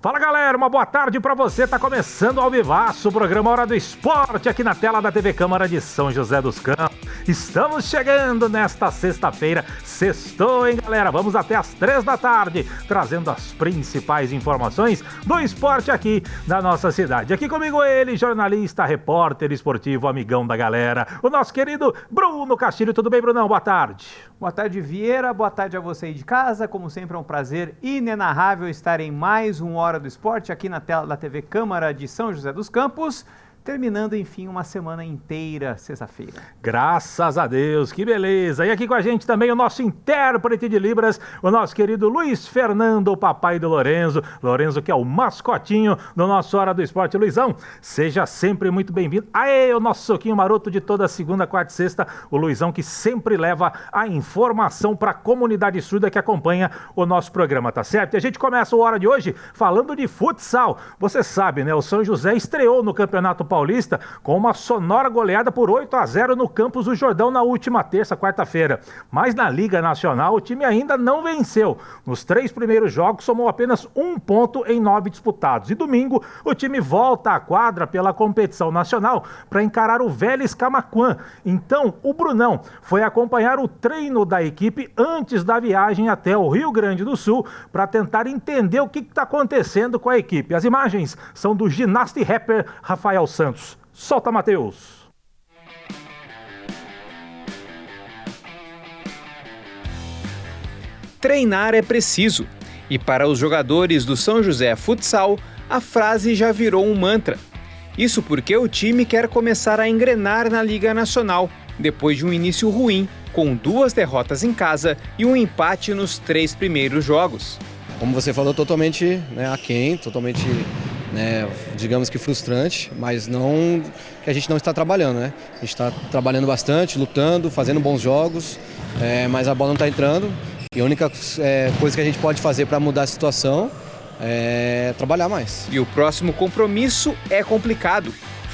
Fala galera, uma boa tarde pra você, tá começando ao vivaço o programa Hora do Esporte aqui na tela da TV Câmara de São José dos Campos. Estamos chegando nesta sexta-feira, sextou, hein galera? Vamos até às 3 da tarde, trazendo as principais informações do esporte aqui da nossa cidade. Aqui comigo ele, jornalista, repórter esportivo, amigão da galera, o nosso querido Bruno Castilho. Tudo bem, Brunão? Boa tarde. Boa tarde, Vieira. Boa tarde a você aí de casa. Como sempre é um prazer inenarrável estar em mais um Hora do Esporte aqui na tela da TV Câmara de São José dos Campos. Terminando, enfim, uma semana inteira, sexta-feira. Graças a Deus, que beleza! E aqui com a gente também o nosso intérprete de Libras, o nosso querido Luiz Fernando, o papai do Lorenzo. Lorenzo, que é o mascotinho do nosso Hora do Esporte. Luizão, seja sempre muito bem-vindo. Aê, o nosso soquinho maroto de toda segunda, quarta e sexta. O Luizão que sempre leva a informação para a comunidade surda que acompanha o nosso programa, tá certo? E a gente começa o Hora de hoje falando de futsal. Você sabe, né? O São José estreou no Campeonato Paulista com uma sonora goleada por 8-0 no Campos do Jordão na última quarta-feira. Mas na Liga Nacional o time ainda não venceu. Nos 3 primeiros jogos somou apenas 1 ponto em 9 disputados. E domingo o time volta à quadra pela competição nacional para encarar o Vélez Camaquã. Então o Brunão foi acompanhar o treino da equipe antes da viagem até o Rio Grande do Sul para tentar entender o que está acontecendo com a equipe. As imagens são do ginasta e rapper Rafael Santos. Solta, Matheus! Treinar é preciso. E para os jogadores do São José Futsal, a frase já virou um mantra. Isso porque o time quer começar a engrenar na Liga Nacional, depois de um início ruim, com 2 derrotas em casa e um empate nos 3 primeiros jogos. Como você falou, totalmente aquém, totalmente... digamos que frustrante, mas não que a gente não está trabalhando, né? A gente está trabalhando bastante, lutando, fazendo bons jogos, mas a bola não está entrando. E a única coisa que a gente pode fazer para mudar a situação é trabalhar mais. E o próximo compromisso é complicado.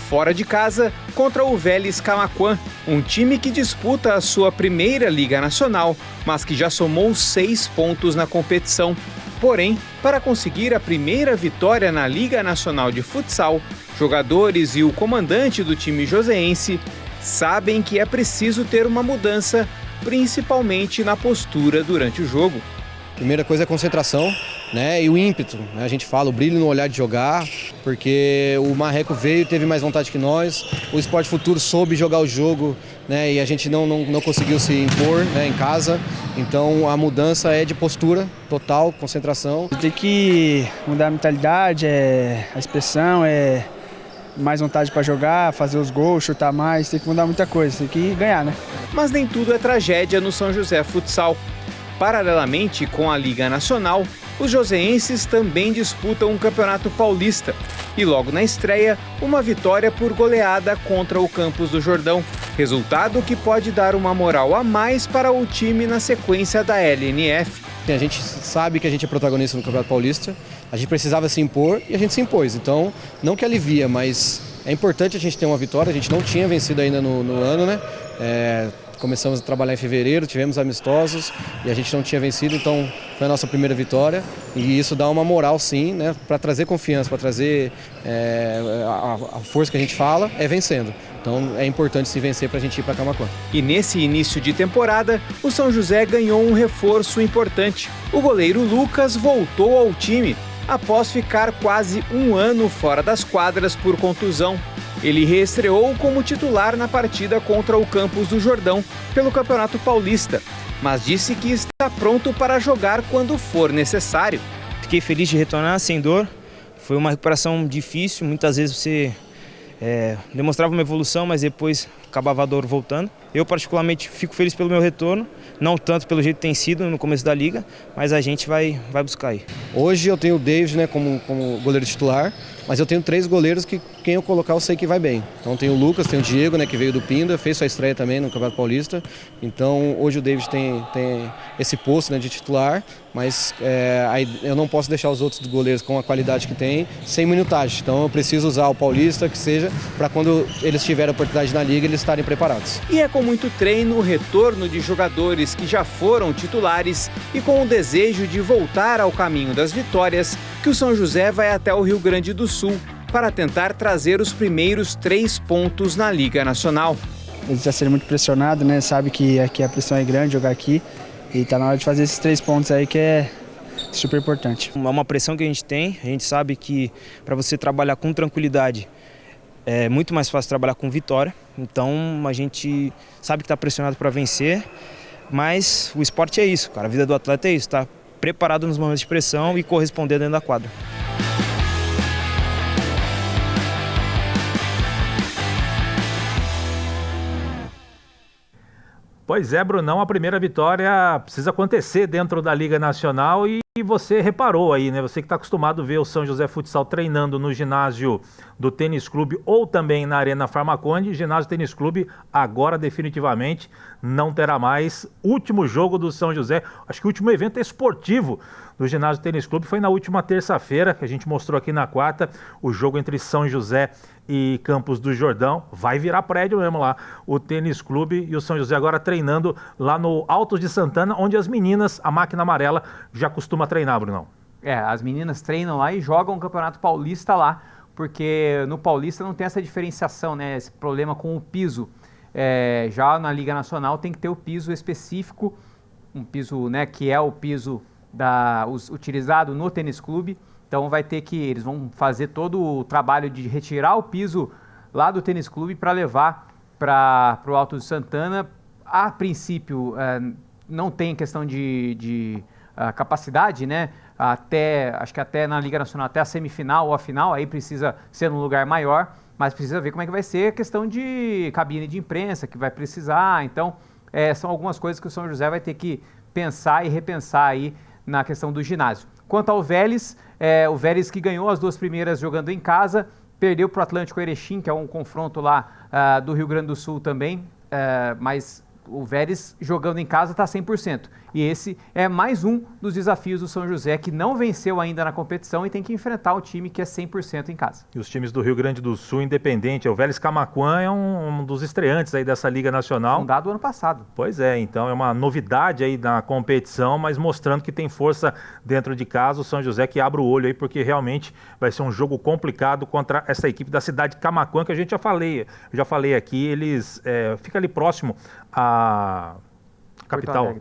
Fora de casa, contra o Vélez Camaquã, um time que disputa a sua primeira Liga Nacional, mas que já somou 6 pontos na competição. Porém, para conseguir a primeira vitória na Liga Nacional de Futsal, jogadores e o comandante do time joseense sabem que é preciso ter uma mudança, principalmente na postura durante o jogo. Primeira coisa é a concentração, e o ímpeto. A gente fala, o brilho no olhar de jogar, porque o Marreco veio, teve mais vontade que nós, o Sport Futuro soube jogar o jogo, e a gente não conseguiu se impor em casa. Então a mudança é de postura total, concentração. Tem que mudar a mentalidade, a expressão, mais vontade para jogar, fazer os gols, chutar mais, tem que mudar muita coisa, tem que ganhar, né? Mas nem tudo é tragédia no São José Futsal. Paralelamente com a Liga Nacional, os joseenses também disputam um Campeonato Paulista. E logo na estreia, uma vitória por goleada contra o Campos do Jordão. Resultado que pode dar uma moral a mais para o time na sequência da LNF. A gente sabe que a gente é protagonista no Campeonato Paulista, a gente precisava se impor e a gente se impôs. Então, não que alivia, mas é importante a gente ter uma vitória. A gente não tinha vencido ainda no ano, né? Começamos a trabalhar em fevereiro, tivemos amistosos e a gente não tinha vencido, então foi a nossa primeira vitória. E isso dá uma moral, sim, para trazer confiança, para trazer a força que a gente fala, vencendo. Então é importante se vencer para a gente ir para Camaquã. E nesse início de temporada, o São José ganhou um reforço importante. O goleiro Lucas voltou ao time após ficar quase 1 ano fora das quadras por contusão. Ele reestreou como titular na partida contra o Campos do Jordão pelo Campeonato Paulista, mas disse que está pronto para jogar quando for necessário. Fiquei feliz de retornar sem dor. Foi uma recuperação difícil, muitas vezes você demonstrava uma evolução, mas depois acabava a dor voltando. Eu particularmente fico feliz pelo meu retorno, não tanto pelo jeito que tem sido no começo da liga, mas a gente vai buscar aí. Hoje eu tenho o David como goleiro titular, mas eu tenho 3 goleiros que quem eu colocar eu sei que vai bem. Então tem o Lucas, tem o Diego, que veio do Pinda, fez sua estreia também no Campeonato Paulista. Então hoje o David tem esse posto de titular, mas eu não posso deixar os outros goleiros com a qualidade que tem sem minutagem. Então eu preciso usar o Paulista, que seja, para quando eles tiverem a oportunidade na liga, eles estarem preparados. E é com muito treino, o retorno de jogadores que já foram titulares e com o desejo de voltar ao caminho das vitórias que o São José vai até o Rio Grande do Sul para tentar trazer os primeiros 3 pontos na Liga Nacional. Eles já serem muito pressionados, né? Sabe que aqui a pressão é grande, jogar aqui. E tá na hora de fazer esses 3 pontos aí que é super importante. É uma pressão que a gente sabe que para você trabalhar com tranquilidade é muito mais fácil trabalhar com vitória. Então a gente sabe que está pressionado para vencer, mas o esporte é isso, cara. A vida do atleta é isso, tá preparado nos momentos de pressão e corresponder dentro da quadra. Pois é, Brunão, a primeira vitória precisa acontecer dentro da Liga Nacional e você reparou aí, né? Você que está acostumado a ver o São José Futsal treinando no ginásio do Tênis Clube ou também na Arena Farmaconde, ginásio Tênis Clube agora definitivamente não terá mais. Último jogo do São José, acho que o último evento esportivo do ginásio Tênis Clube foi na última terça-feira, que a gente mostrou aqui na quarta, o jogo entre São José e Campos do Jordão. Vai virar prédio mesmo lá, o Tênis Clube e o São José agora treinando lá no Altos de Santana, onde as meninas, a máquina amarela, já costuma treinar, Brunão. As meninas treinam lá e jogam o Campeonato Paulista lá, porque no Paulista não tem essa diferenciação, né? Esse problema com o piso. Já na Liga Nacional tem que ter o piso específico, um piso, né, que é o piso utilizado no Tênis Clube. Então eles vão fazer todo o trabalho de retirar o piso lá do Tênis Clube para levar para o Alto de Santana. A princípio não tem questão de capacidade, né? Acho que até na Liga Nacional, até a semifinal ou a final, aí precisa ser num lugar maior, mas precisa ver como é que vai ser a questão de cabine de imprensa que vai precisar. Então são algumas coisas que o São José vai ter que pensar e repensar aí na questão do ginásio. Quanto ao Vélez, o Vélez que ganhou as 2 primeiras jogando em casa, perdeu para o Atlântico Erechim, que é um confronto lá do Rio Grande do Sul também, mas o Vélez jogando em casa está 100%. E esse é mais um dos desafios do São José, que não venceu ainda na competição e tem que enfrentar o time que é 100% em casa. E os times do Rio Grande do Sul, independente, o Vélez Camaquã é um dos estreantes aí dessa Liga Nacional. Fundado ano passado. Pois é, então é uma novidade aí na competição, mas mostrando que tem força dentro de casa. O São José que abre o olho aí, porque realmente vai ser um jogo complicado contra essa equipe da cidade de Camaquã, que a gente já falei aqui, eles ficam ali próximo a capital,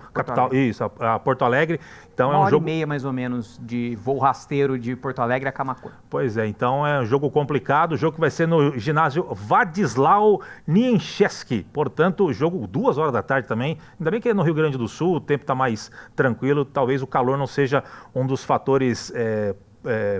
isso, a Porto Alegre. Então Uma hora e meia, mais ou menos, de voo rasteiro de Porto Alegre a Camaquã. Pois é, então é um jogo complicado, o jogo que vai ser no ginásio Władysław Nienczewski. Portanto, o jogo 2 horas da tarde também. Ainda bem que é no Rio Grande do Sul, o tempo está mais tranquilo, talvez o calor não seja um dos fatores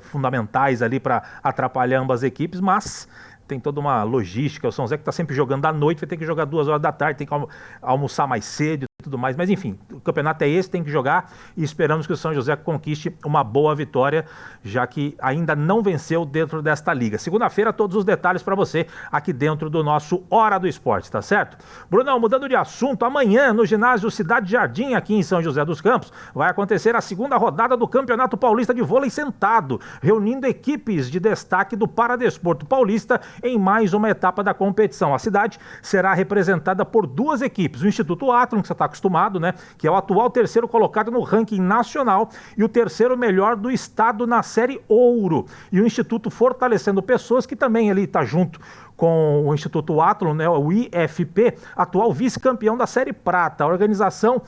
fundamentais ali para atrapalhar ambas as equipes, mas tem toda uma logística. O São José que está sempre jogando à noite, vai ter que jogar 2 horas da tarde, tem que almoçar mais cedo e tudo mais. Mas enfim, o campeonato é esse, tem que jogar e esperamos que o São José conquiste uma boa vitória, já que ainda não venceu dentro desta liga. Segunda-feira, todos os detalhes para você aqui dentro do nosso Hora do Esporte, tá certo? Brunão, mudando de assunto, amanhã no ginásio Cidade Jardim, aqui em São José dos Campos, vai acontecer a segunda rodada do Campeonato Paulista de Vôlei Sentado, reunindo equipes de destaque do Paradesporto Paulista em mais uma etapa da competição. A cidade será representada por 2 equipes, o Instituto Athlon, que você está acostumado, né, que é o atual 3º colocado no ranking nacional e o 3º melhor do estado na série Ouro, e o Instituto Fortalecendo Pessoas, que também ele está junto com o Instituto Athlon, né, o IFP, atual vice-campeão da série Prata. A organização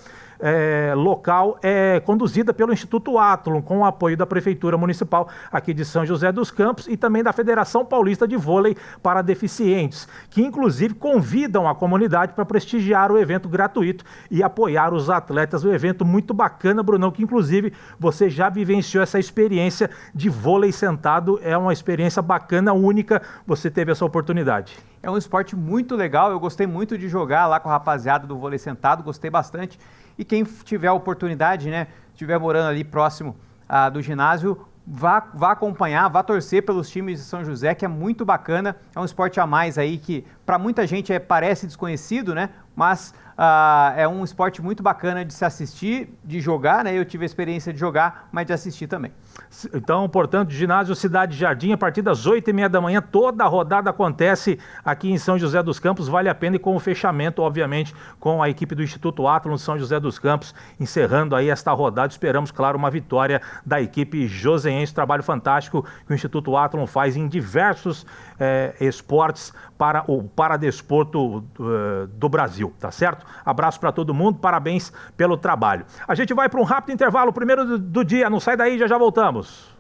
local é conduzida pelo Instituto Athlon, com o apoio da Prefeitura Municipal aqui de São José dos Campos e também da Federação Paulista de Vôlei para Deficientes, que inclusive convidam a comunidade para prestigiar o evento gratuito e apoiar os atletas. Um evento muito bacana, Brunão, que inclusive você já vivenciou essa experiência de vôlei sentado. É uma experiência bacana, única, você teve essa oportunidade. É um esporte muito legal, eu gostei muito de jogar lá com a rapaziada do vôlei sentado, gostei bastante. E quem tiver a oportunidade, né, estiver morando ali próximo do ginásio, vá acompanhar, vá torcer pelos times de São José, que é muito bacana. É um esporte a mais aí que para muita gente parece desconhecido, né? Mas é um esporte muito bacana de se assistir, de jogar, né? Eu tive a experiência de jogar, mas de assistir também. Então, portanto, ginásio Cidade Jardim, a partir das 8h30 da manhã, toda a rodada acontece aqui em São José dos Campos, vale a pena, e com o fechamento, obviamente, com a equipe do Instituto Atlon São José dos Campos, encerrando aí esta rodada. Esperamos, claro, uma vitória da equipe joseense, trabalho fantástico que o Instituto Atlon faz em diversos esportes para o paradesporto do Brasil, tá certo? Abraço para todo mundo, parabéns pelo trabalho. A gente vai para um rápido intervalo, primeiro do dia, não sai daí, já voltamos.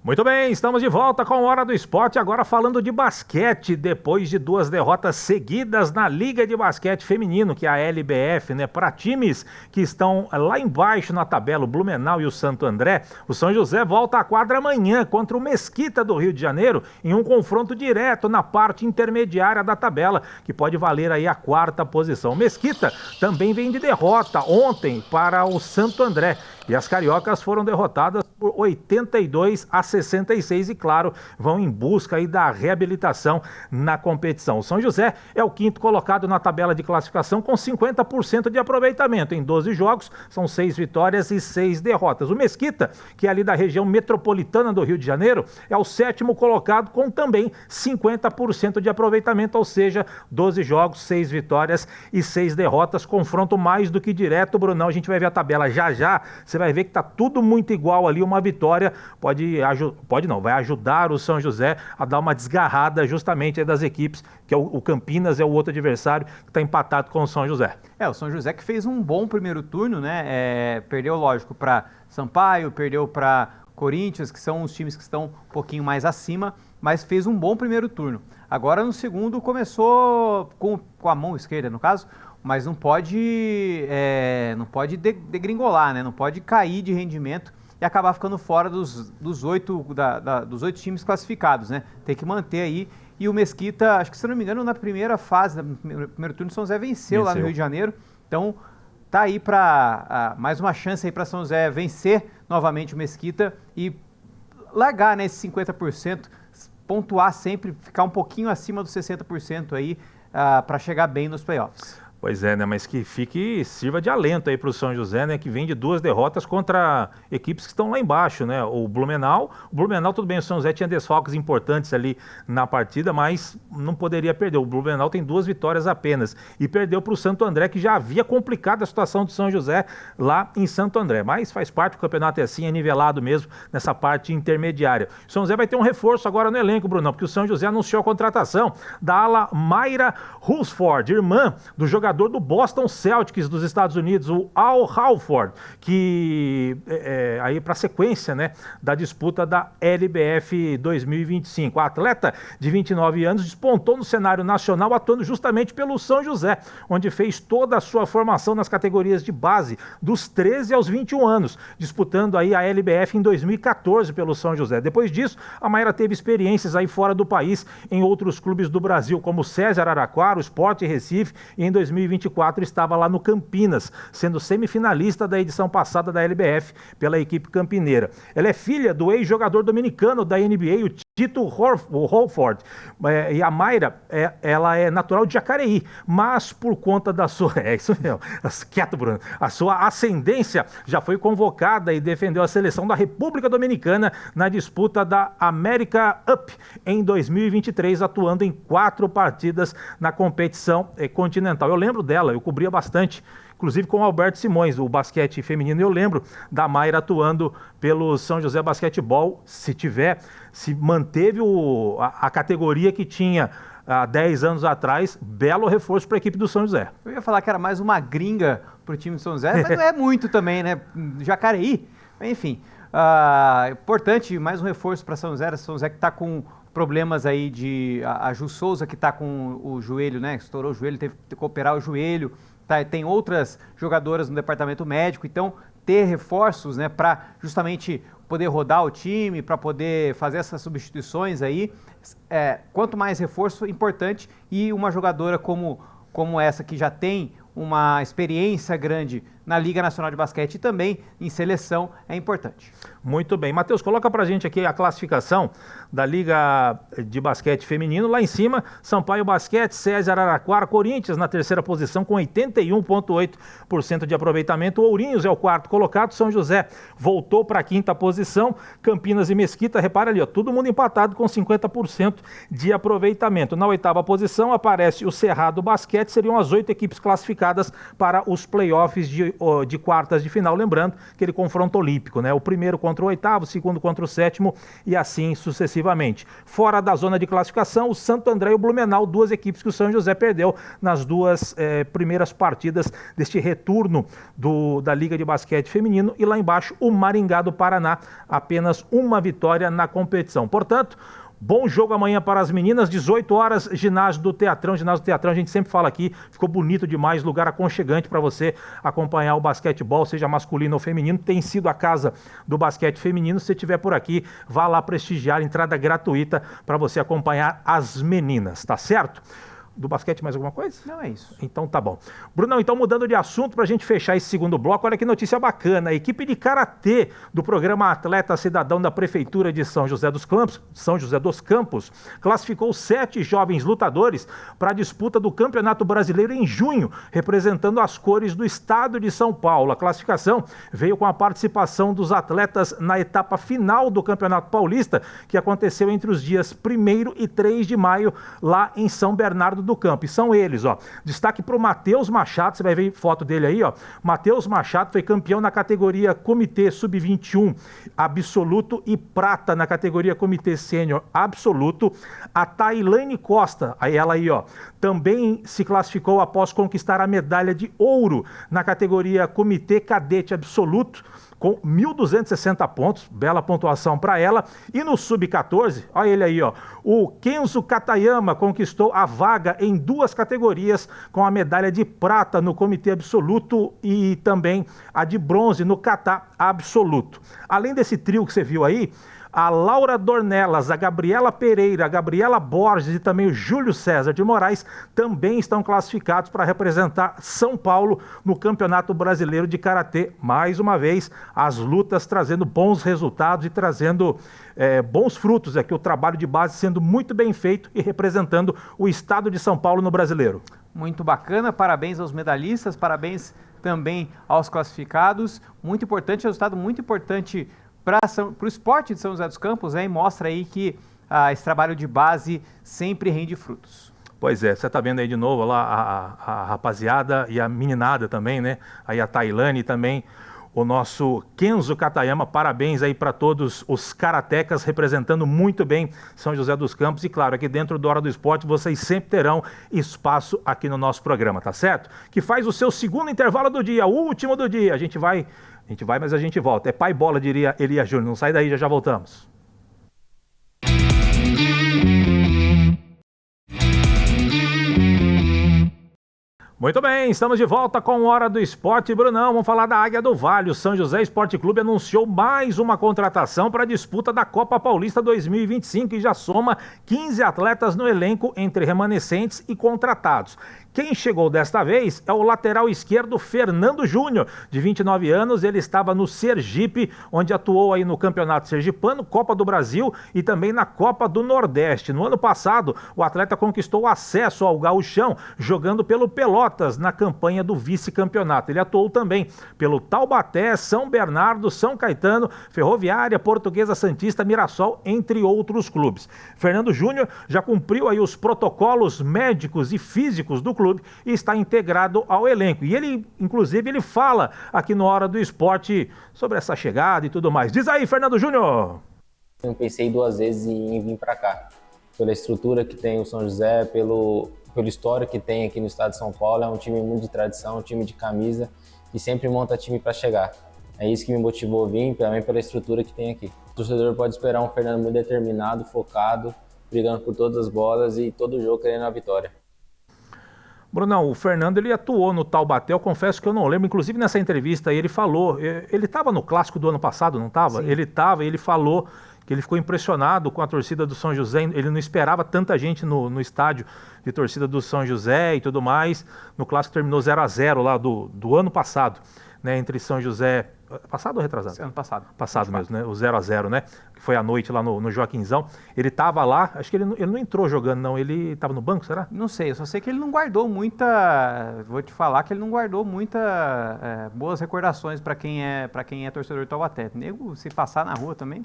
Muito bem, estamos de volta com a Hora do Esporte, agora falando de basquete, depois de 2 derrotas seguidas na Liga de Basquete Feminino, que é a LBF, né, para times que estão lá embaixo na tabela, o Blumenau e o Santo André. O São José volta à quadra amanhã contra o Mesquita do Rio de Janeiro, em um confronto direto na parte intermediária da tabela, que pode valer aí a 4ª posição. O Mesquita também vem de derrota ontem para o Santo André, e as cariocas foram derrotadas por 82-66 e, claro, vão em busca aí da reabilitação na competição. O São José é o 5º colocado na tabela de classificação com 50% de aproveitamento. Em 12 jogos, são 6 vitórias e 6 derrotas. O Mesquita, que é ali da região metropolitana do Rio de Janeiro, é o 7º colocado com também 50% de aproveitamento, ou seja, 12 jogos, 6 vitórias e 6 derrotas. Confronto mais do que direto, Brunão. A gente vai ver a tabela já. Você vai ver que está tudo muito igual ali. Uma vitória vai ajudar o São José a dar uma desgarrada justamente das equipes, que é o Campinas é o outro adversário que está empatado com o São José. O São José que fez um bom primeiro turno, né? Perdeu, lógico, para Sampaio, perdeu para Corinthians, que são os times que estão um pouquinho mais acima, mas fez um bom primeiro turno. Agora no segundo começou com a mão esquerda, no caso, mas não pode degringolar, né? Não pode cair de rendimento e acabar ficando fora dos 8 times classificados, né? Tem que manter aí. E o Mesquita, acho que se não me engano, na primeira fase, no primeiro turno, São José venceu lá no Rio de Janeiro. Então tá aí para mais uma chance aí para São José vencer novamente o Mesquita e largar nesse 50%, pontuar sempre, ficar um pouquinho acima dos 60% aí para chegar bem nos playoffs. Pois é, né? Mas que sirva de alento aí para o São José, né? Que vem de 2 derrotas contra equipes que estão lá embaixo, né? O Blumenau, tudo bem, o São José tinha desfalques importantes ali na partida, mas não poderia perder. O Blumenau tem 2 vitórias apenas e perdeu para o Santo André, que já havia complicado a situação do São José lá em Santo André. Mas faz parte, o campeonato é assim, é nivelado mesmo nessa parte intermediária. O São José vai ter um reforço agora no elenco, Brunão, porque o São José anunciou a contratação da ala Mayra Hulsford, irmã do jogador do Boston Celtics dos Estados Unidos, o Al Horford, que aí para a sequência, né, da disputa da LBF 2025. A atleta de 29 anos despontou no cenário nacional atuando justamente pelo São José, onde fez toda a sua formação nas categorias de base dos 13 aos 21 anos, disputando aí a LBF em 2014 pelo São José. Depois disso, a Mayra teve experiências aí fora do país em outros clubes do Brasil, como o César Araquara, o Sport Recife, e em 2024 estava lá no Campinas, sendo semifinalista da edição passada da LBF pela equipe campineira. Ela é filha do ex-jogador dominicano da NBA, o Tito Horford, e a Mayra, ela é natural de Jacareí, mas por conta da sua, isso mesmo, quieto, Bruno, a sua ascendência já foi convocada e defendeu a seleção da República Dominicana na disputa da America Up em 2023, atuando em 4 partidas na competição continental. Eu lembro dela, eu cobria bastante, inclusive com o Alberto Simões, o basquete feminino. Eu lembro da Mayra atuando pelo São José Basquetebol, se manteve a categoria que tinha há 10 anos atrás, belo reforço para a equipe do São José. Eu ia falar que era mais uma gringa para o time do São José, mas não é muito também, né? Jacareí, enfim. Importante, mais um reforço para São José que está com problemas aí a Ju Souza, que está com o joelho, né? Estourou o joelho, teve que operar o joelho. Tem outras jogadoras no departamento médico, então ter reforços, né, para justamente poder rodar o time, para poder fazer essas substituições aí, quanto mais reforço, importante. E uma jogadora como essa, que já tem uma experiência grande na Liga Nacional de Basquete e também em seleção é importante. Muito bem. Matheus, coloca pra gente aqui a classificação da Liga de Basquete Feminino. Lá em cima, Sampaio Basquete, César Araraquara, Corinthians na terceira posição com 81,8% de aproveitamento. Ourinhos é o quarto colocado, São José voltou para a quinta posição, Campinas e Mesquita, repara ali, ó, todo mundo empatado com 50% de aproveitamento. Na oitava posição aparece o Cerrado Basquete, seriam as 8 equipes classificadas para os playoffs de quartas de final, lembrando aquele confronto olímpico, né? O primeiro contra o oitavo, o segundo contra o sétimo e assim sucessivamente. Fora da zona de classificação, o Santo André e o Blumenau, 2 equipes que o São José perdeu nas 2 primeiras partidas deste retorno da Liga de Basquete Feminino, e lá embaixo o Maringá do Paraná, apenas uma vitória na competição. Portanto, bom jogo amanhã para as meninas, 18 horas, ginásio do Teatrão, a gente sempre fala aqui, ficou bonito demais, lugar aconchegante para você acompanhar o basquetebol, seja masculino ou feminino, tem sido a casa do basquete feminino, se estiver por aqui, vá lá prestigiar, entrada gratuita para você acompanhar as meninas, tá certo? Do basquete mais alguma coisa? Não, é isso. Então tá bom. Brunão, então mudando de assunto para a gente fechar esse segundo bloco, olha que notícia bacana. A equipe de karatê do programa Atleta Cidadão da Prefeitura de São José dos Campos, classificou 7 jovens lutadores para a disputa do Campeonato Brasileiro em junho, representando as cores do estado de São Paulo. A classificação veio com a participação dos atletas na etapa final do Campeonato Paulista, que aconteceu entre os dias 1º e 3 de maio, lá em São Bernardo do Campo. E são eles, ó. Destaque para o Matheus Machado, você vai ver foto dele aí, ó. Matheus Machado foi campeão na categoria Comitê Sub-21 Absoluto e prata na categoria Comitê Sênior Absoluto. A Tailane Costa, ela aí, ó, também se classificou após conquistar a medalha de ouro na categoria Comitê Cadete Absoluto, com 1.260 pontos, bela pontuação para ela. E no Sub-14, olha ele aí, ó, o Kenzo Katayama conquistou a vaga em 2 categorias, com a medalha de prata no Comitê Absoluto e também a de bronze no Kata Absoluto. Além desse trio que você viu aí, a Laura Dornelas, a Gabriela Pereira, a Gabriela Borges e também o Júlio César de Moraes também estão classificados para representar São Paulo no Campeonato Brasileiro de Karatê. Mais uma vez, as lutas trazendo bons resultados e trazendo bons frutos, aqui o trabalho de base sendo muito bem feito e representando o estado de São Paulo no Brasileiro. Muito bacana, parabéns aos medalhistas, parabéns também aos classificados. Muito importante, resultado muito importante para o esporte de São José dos Campos, e mostra aí que esse trabalho de base sempre rende frutos. Pois é, você está vendo aí de novo lá a rapaziada e a meninada também, né? Aí a Tailane também, o nosso Kenzo Katayama, parabéns aí para todos os karatecas representando muito bem São José dos Campos, e claro, aqui dentro do Hora do Esporte vocês sempre terão espaço aqui no nosso programa, tá certo? Que faz o seu segundo intervalo do dia, o último do dia, a gente vai, mas a gente volta. É pai bola, diria Elias Júnior. Não sai daí, já voltamos. Muito bem, estamos de volta com Hora do Esporte. Brunão, vamos falar da Águia do Vale. O São José Esporte Clube anunciou mais uma contratação para a disputa da Copa Paulista 2025 e já soma 15 atletas no elenco, entre remanescentes e contratados. Quem chegou desta vez é o lateral esquerdo Fernando Júnior, de 29 anos. Ele estava no Sergipe, onde atuou aí no Campeonato Sergipano, Copa do Brasil e também na Copa do Nordeste. No ano passado, o atleta conquistou acesso ao Gauchão, jogando pelo Pelotas na campanha do vice-campeonato. Ele atuou também pelo Taubaté, São Bernardo, São Caetano, Ferroviária, Portuguesa Santista, Mirassol, entre outros clubes. Fernando Júnior já cumpriu aí os protocolos médicos e físicos do clube e está integrado ao elenco. E ele, inclusive, ele fala aqui no Hora do Esporte sobre essa chegada e tudo mais. Diz aí, Fernando Júnior! Eu pensei 2 vezes em vir para cá. Pela estrutura que tem o São José, pelo histórico que tem aqui no estado de São Paulo, é um time muito de tradição, um time de camisa, que sempre monta time para chegar. É isso que me motivou a vir, também pela estrutura que tem aqui. O torcedor pode esperar um Fernando muito determinado, focado, brigando por todas as bolas e todo jogo querendo a vitória. Brunão, o Fernando ele atuou no Taubaté, eu confesso que eu não lembro, inclusive nessa entrevista aí ele falou, ele estava no clássico do ano passado, não estava? Ele estava e ele falou que ele ficou impressionado com a torcida do São José, ele não esperava tanta gente no estádio de torcida do São José e tudo mais. No clássico terminou 0-0 lá do ano passado. né, entre São José... Passado ou retrasado? Ano passado. Passado mesmo, né? O 0-0, né? Que foi à noite lá no Joaquinzão. Ele estava lá, acho que ele não entrou jogando, não. Ele estava no banco, será? Não sei, eu só sei que ele não guardou muita... Vou te falar que ele não guardou muita boas recordações para quem é torcedor do Taubaté. Nego, se passar na rua também...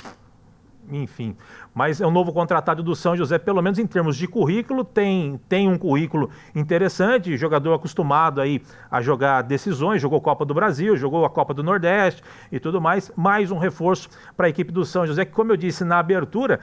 Enfim, mas é um novo contratado do São José, pelo menos em termos de currículo, tem um currículo interessante, jogador acostumado aí a jogar decisões, jogou Copa do Brasil, jogou a Copa do Nordeste e tudo mais um reforço para a equipe do São José, que como eu disse na abertura,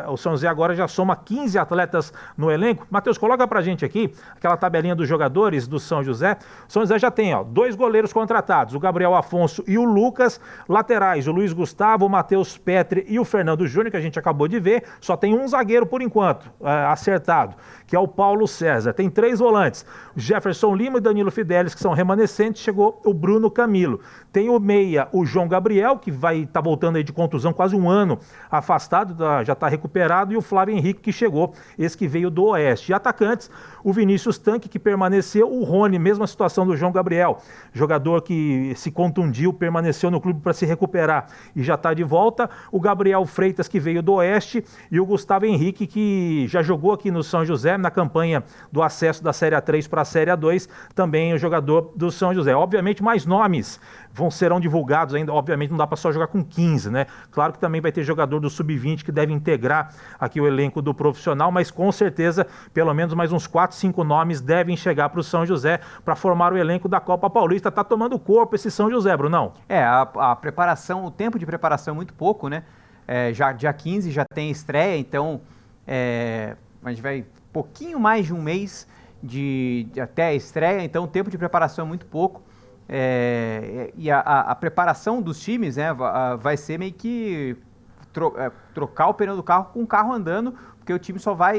o São José agora já soma 15 atletas no elenco. Matheus, coloca pra gente aqui aquela tabelinha dos jogadores do São José. O São José já tem 2 goleiros contratados, o Gabriel Afonso e o Lucas, laterais, o Luiz Gustavo, o Matheus Petri e o Fernando Júnior, que a gente acabou de ver. Só tem um zagueiro por enquanto acertado, que é o Paulo César. Tem 3 volantes, Jefferson Lima e Danilo Fidelis, que são remanescentes. Chegou o Bruno Camilo. Tem o meia, o João Gabriel, que vai estar voltando aí de contusão, quase um ano afastado, já está recuperado, e o Flávio Henrique, que chegou, esse que veio do Oeste. E atacantes, o Vinícius Tanque, que permaneceu, o Rony, mesma situação do João Gabriel, jogador que se contundiu, permaneceu no clube para se recuperar e já está de volta. O Gabriel Freitas, que veio do Oeste, e o Gustavo Henrique, que já jogou aqui no São José, na campanha do acesso da Série A3 para a Série A2, também o jogador do São José. Obviamente, mais nomes serão divulgados ainda, obviamente não dá para só jogar com 15, né? Claro que também vai ter jogador do Sub-20 que deve integrar aqui o elenco do profissional, mas com certeza, pelo menos mais uns 4, 5 nomes devem chegar para o São José para formar o elenco da Copa Paulista. Tá tomando corpo esse São José, Brunão. A preparação, o tempo de preparação é muito pouco, né? Já dia 15 já tem estreia, então a gente vai pouquinho mais de um mês até a estreia, então o tempo de preparação é muito pouco. E a preparação dos times, né, vai ser meio que trocar o pneu do carro com o carro andando, porque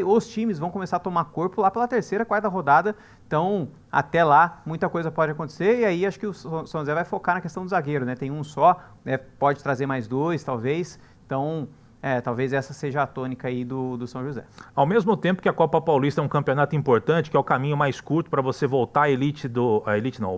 os times vão começar a tomar corpo lá pela 3ª, 4ª rodada. Então, até lá, muita coisa pode acontecer, e aí acho que o São José vai focar na questão do zagueiro, né? Tem um só, né, pode trazer mais 2, talvez. Então, talvez essa seja a tônica aí do São José. Ao mesmo tempo que a Copa Paulista é um campeonato importante, que é o caminho mais curto para você voltar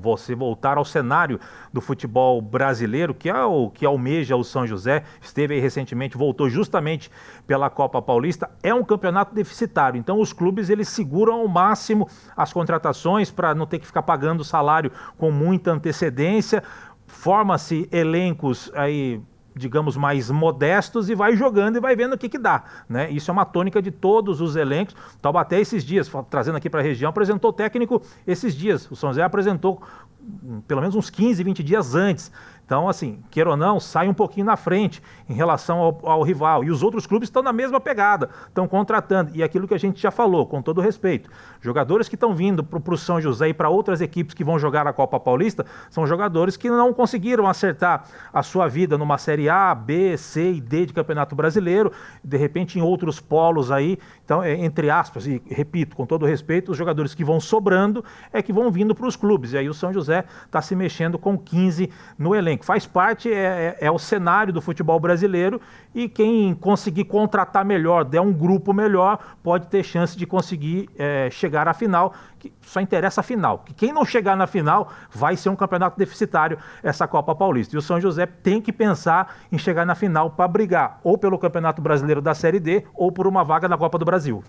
você voltar ao cenário do futebol brasileiro, que é o que almeja o São José, esteve aí recentemente, voltou justamente pela Copa Paulista, é um campeonato deficitário, então os clubes eles seguram ao máximo as contratações para não ter que ficar pagando salário com muita antecedência, forma-se elencos aí, digamos, mais modestos, e vai jogando e vai vendo o que dá, né? Isso é uma tônica de todos os elencos. Taubaté esses dias, trazendo aqui para a região, apresentou o técnico esses dias. O São José apresentou pelo menos uns 15, 20 dias antes. Então, assim, queira ou não, sai um pouquinho na frente em relação ao rival. E os outros clubes estão na mesma pegada, estão contratando. E aquilo que a gente já falou, com todo respeito, jogadores que estão vindo para o São José e para outras equipes que vão jogar a Copa Paulista, são jogadores que não conseguiram acertar a sua vida numa Série A, B, C e D de Campeonato Brasileiro, de repente em outros polos aí. Então, entre aspas, e repito, com todo respeito, os jogadores que vão sobrando é que vão vindo para os clubes. E aí o São José está se mexendo com 15 no elenco. Faz parte, é o cenário do futebol brasileiro, e quem conseguir contratar melhor, der um grupo melhor, pode ter chance de conseguir chegar à final, que só interessa a final. Que quem não chegar na final vai ser um campeonato deficitário, essa Copa Paulista. E o São José tem que pensar em chegar na final para brigar ou pelo Campeonato Brasileiro da Série D ou por uma vaga na Copa do Brasil.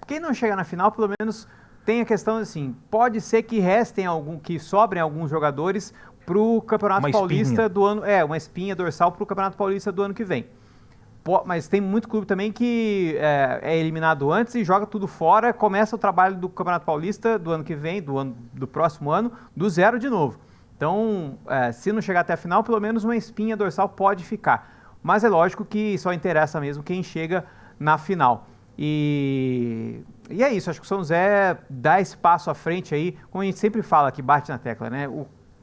Quem não chegar na final, pelo menos tem a questão assim, pode ser que sobrem alguns jogadores para o Campeonato Paulista do ano, uma espinha dorsal para o Campeonato Paulista do ano que vem. Mas tem muito clube também que é eliminado antes e joga tudo fora, começa o trabalho do Campeonato Paulista do ano que vem, do próximo ano, do zero de novo. Então, se não chegar até a final, pelo menos uma espinha dorsal pode ficar. Mas é lógico que só interessa mesmo quem chega na final. E é isso, acho que o São José dá esse passo à frente aí, como a gente sempre fala, que bate na tecla, né?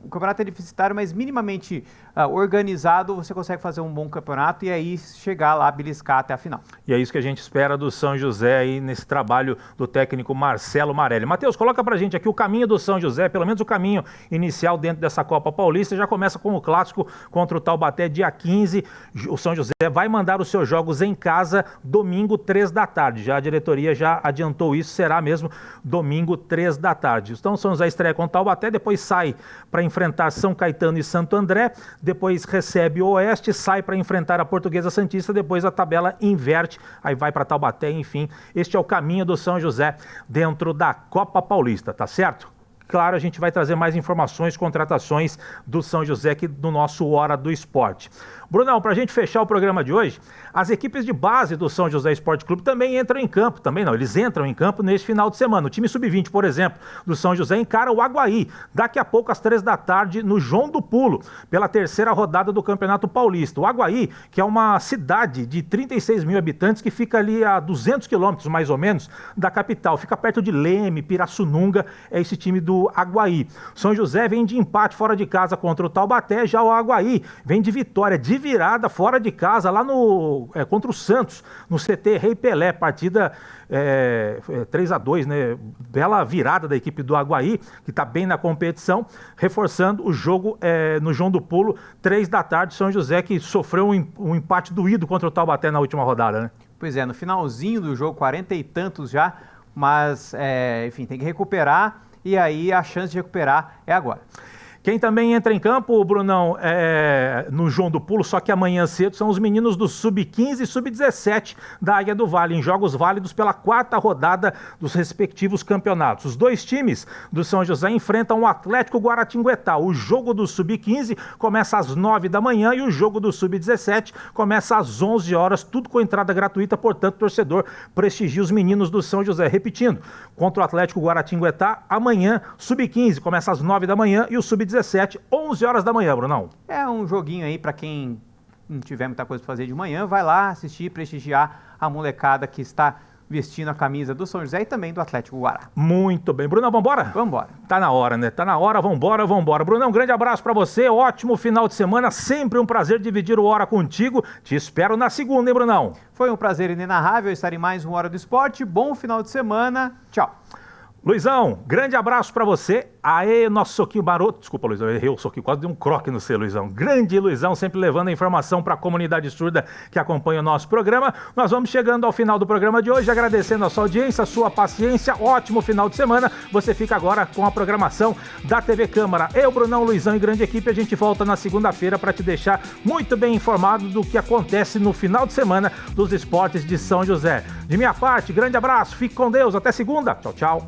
O campeonato é deficitário, mas minimamente organizado, você consegue fazer um bom campeonato e aí chegar lá, beliscar até a final. E é isso que a gente espera do São José aí nesse trabalho do técnico Marcelo Marelli. Matheus, coloca pra gente aqui o caminho do São José, pelo menos o caminho inicial dentro dessa Copa Paulista. Já começa com o clássico contra o Taubaté, dia 15. O São José vai mandar os seus jogos em casa, domingo, 3 da tarde. Já a diretoria já adiantou isso, será mesmo domingo, 3 da tarde. Então o São José estreia com o Taubaté, depois sai para enfrentar São Caetano e Santo André, depois recebe o Oeste, sai para enfrentar a Portuguesa Santista, depois a tabela inverte, aí vai para Taubaté, enfim. Este é o caminho do São José dentro da Copa Paulista, tá certo? Claro, a gente vai trazer mais informações, contratações do São José aqui no nosso Hora do Esporte. Brunão, para a gente fechar o programa de hoje, as equipes de base do São José Esporte Clube também entram em campo, eles entram em campo neste final de semana. O time sub-20, por exemplo, do São José encara o Aguaí, daqui a pouco às 15h, no João do Pulo, pela terceira rodada do Campeonato Paulista. O Aguaí, que é uma cidade de 36 mil habitantes, que fica ali a 200 quilômetros, mais ou menos, da capital, fica perto de Leme, Pirassununga, é esse time do Aguaí. São José vem de empate fora de casa contra o Taubaté, já o Aguaí vem de vitória, de virada fora de casa, lá contra o Santos, no CT Rei Pelé, partida 3-2, né? Bela virada da equipe do Aguaí, que está bem na competição, reforçando o jogo no João do Pulo, 15h, São José, que sofreu um empate doído contra o Taubaté na última rodada, né? Pois é, no finalzinho do jogo, 40 e tantos já, mas, enfim, tem que recuperar, e aí a chance de recuperar é agora. Quem também entra em campo, Brunão, no João do Pulo, só que amanhã cedo, são os meninos do Sub-15 e Sub-17 da Águia do Vale, em jogos válidos pela 4ª rodada dos respectivos campeonatos. Os dois times do São José enfrentam o Atlético Guaratinguetá. O jogo do Sub-15 começa às 9 da manhã e o jogo do Sub-17 começa às 11 horas, tudo com entrada gratuita, portanto, torcedor prestigia os meninos do São José. Repetindo, contra o Atlético Guaratinguetá, amanhã, Sub-15 começa às 9 da manhã e o Sub-17 11 horas da manhã, Brunão. É um joguinho aí para quem não tiver muita coisa para fazer de manhã, vai lá assistir, prestigiar a molecada que está vestindo a camisa do São José e também do Atlético Guará. Muito bem. Brunão, vambora? Vambora. Tá na hora, né? Tá na hora, vambora. Brunão, um grande abraço para você, ótimo final de semana, sempre um prazer dividir o Hora contigo. Te espero na segunda, hein, Brunão? Foi um prazer inenarrável estar em mais um Hora do Esporte. Bom final de semana. Tchau. Luizão, grande abraço pra você. Aê, nosso soquinho maroto. Desculpa, Luizão, eu errei o soquinho, quase dei um croque no seu, Luizão. Grande Luizão, sempre levando a informação pra comunidade surda que acompanha o nosso programa. Nós vamos chegando ao final do programa de hoje, agradecendo a sua audiência, a sua paciência. Ótimo final de semana. Você fica agora com a programação da TV Câmara. Eu, Brunão, Luizão e grande equipe, a gente volta na segunda-feira para te deixar muito bem informado do que acontece no final de semana dos esportes de São José. De minha parte, grande abraço, fique com Deus, até segunda. Tchau, tchau.